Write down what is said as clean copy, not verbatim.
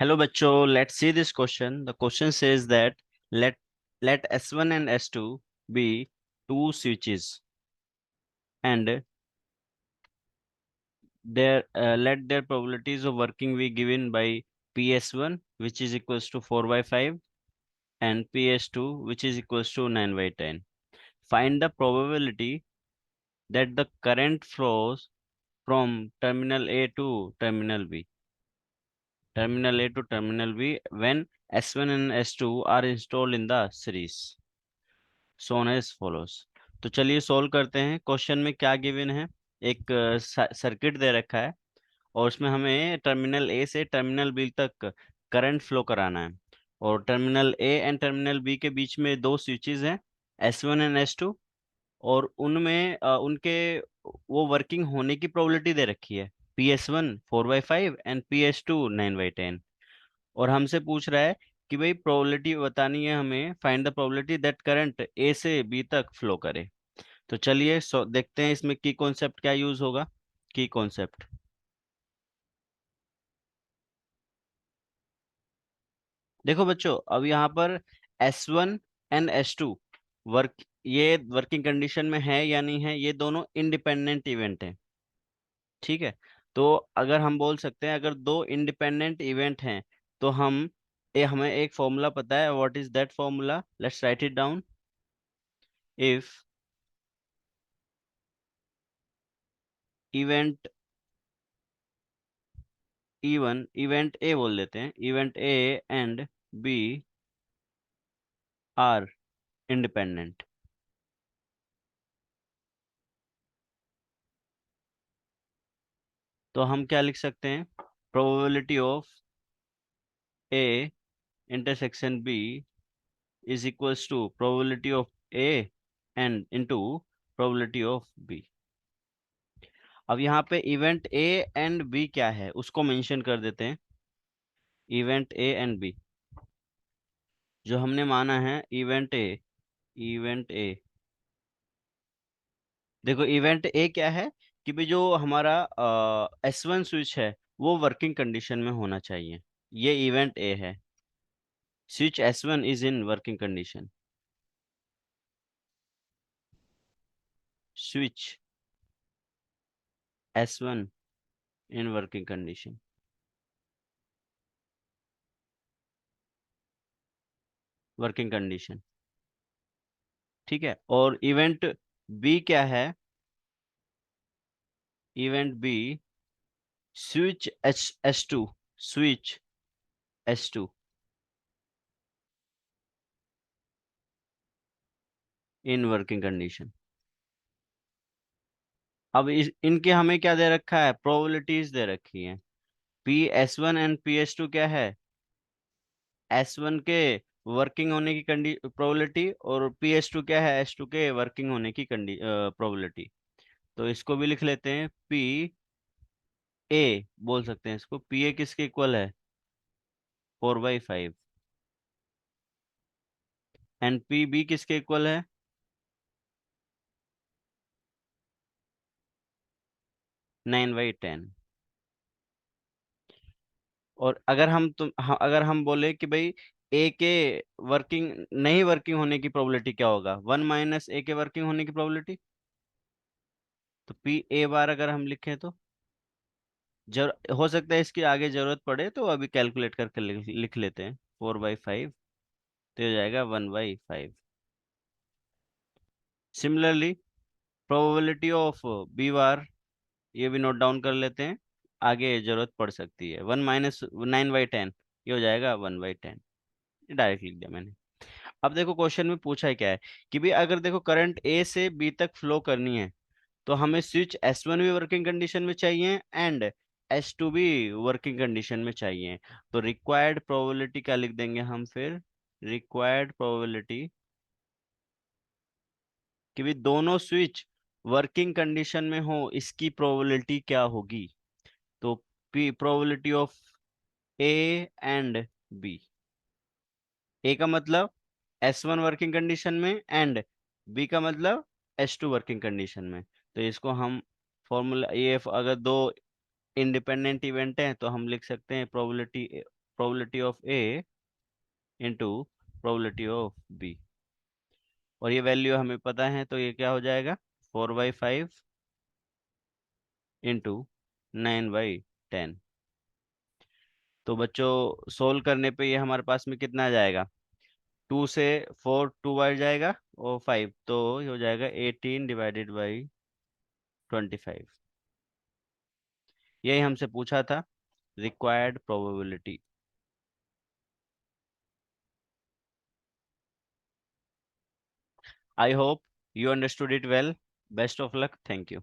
Hello, bachcho. Let's see this question. The question says that let let S1 and S2 be two switches, and let their probabilities of working be given by PS1, which is equals to 4 by 5, and PS2, which is equals to 9 by 10. Find the probability that the current flows from terminal A to terminal B. Terminal A to terminal B when S1 and S2 are installed in the series. Shown as follows. तो चलिए solve करते हैं। Question में क्या given है, एक circuit दे रखा है और उसमें हमें टर्मिनल ए से टर्मिनल बी तक करंट फ्लो कराना है। और terminal A and terminal B के बीच में दो स्विचेस हैं, S1 एंड S2। और उनमें उनके वो वर्किंग होने की प्रोबेबिलिटी दे रखी है, PS1 4/5 एंड PS2 9/10। और हमसे पूछ रहा है कि भाई प्रोबेबिलिटी बतानी है हमें, find the probability that current A से बी तक फ्लो करे। तो चलिए देखते हैं इसमें की कॉन्सेप्ट क्या यूज होगा। की कॉन्सेप्ट देखो बच्चों, अब यहाँ पर S1 एंड S2 वर्क ये वर्किंग कंडीशन में है या नहीं है, ये दोनों इंडिपेंडेंट इवेंट हैं। ठीक है। तो अगर हम बोल सकते हैं, अगर दो इंडिपेंडेंट इवेंट हैं तो हमें एक फॉर्मूला पता है। What is that formula? Let's write it down. If event event A बोल देते हैं, event A and B are independent, तो हम क्या लिख सकते हैं? Probability of A intersection B is equals to probability of A and into probability of B. अब यहाँ पे इवेंट ए एंड बी क्या है उसको मेंशन कर देते हैं। इवेंट ए एंड बी जो हमने माना है, इवेंट ए देखो, इवेंट ए क्या है कि भाई जो हमारा S1 स्विच है वो वर्किंग कंडीशन में होना चाहिए। ये इवेंट ए है। Switch S1 is in working condition. Switch S1 in working condition. Working condition. ठीक है। और इवेंट बी क्या है? Event B switch S2, switch S2 in working condition. अब इनके हमें क्या दे रखा है? प्रोबेबिलिटीज दे रखी है। PS1 एंड PS2 क्या है? S1 के वर्किंग होने की प्रोबेबिलिटी, और PS2 क्या है? S2 के वर्किंग होने की प्रोबेबिलिटी। तो इसको भी लिख लेते हैं, PA बोल सकते हैं इसको। PA किसके इक्वल है? 4/5। एंड PB किसके इक्वल है? 9/10। और अगर हम बोले कि भाई ए के वर्किंग नहीं वर्किंग होने की प्रोबेबिलिटी क्या होगा? 1 - A के वर्किंग होने की प्रोबेबिलिटी। तो PA बार अगर हम लिखें तो हो सकता है इसकी आगे जरूरत पड़े तो अभी कैलकुलेट करके लिख लेते हैं। 4/5 तो हो जाएगा 1/5। सिमिलरली प्रोबेबिलिटी ऑफ B बार, ये भी नोट डाउन कर लेते हैं, आगे जरूरत पड़ सकती है। 1 - 9/10 ये हो जाएगा 1/10। डायरेक्ट लिख दिया मैंने। अब देखो क्वेश्चन में पूछा है क्या है कि भी अगर देखो करंट ए से बी तक फ्लो करनी है तो हमें स्विच S1 भी वर्किंग कंडीशन में चाहिए एंड S2 भी वर्किंग कंडीशन में चाहिए। तो रिक्वायर्ड प्रोबेबिलिटी क्या लिख देंगे हम फिर? रिक्वायर्ड प्रोबेबिलिटी कि भी दोनों स्विच वर्किंग कंडीशन में हो, इसकी प्रोबेबिलिटी क्या होगी? तो P probability of A and B. A का मतलब S1 वर्किंग कंडीशन में एंड बी का मतलब S2 वर्किंग कंडीशन में। तो इसको हम फॉर्मूला, ये अगर दो इंडिपेंडेंट इवेंट हैं तो हम लिख सकते हैं probability probability of A into probability of B, और ये वैल्यू हमें पता है, तो ये क्या हो जाएगा 4/5 इंटू 9/10। तो बच्चों सोल्व करने पे ये हमारे पास में कितना आ जाएगा, 2 से 4 2 बार जाएगा और 5, तो ये हो जाएगा 18/25। यही हमसे पूछा था, required probability. I hope you understood it well. Best of luck. Thank you.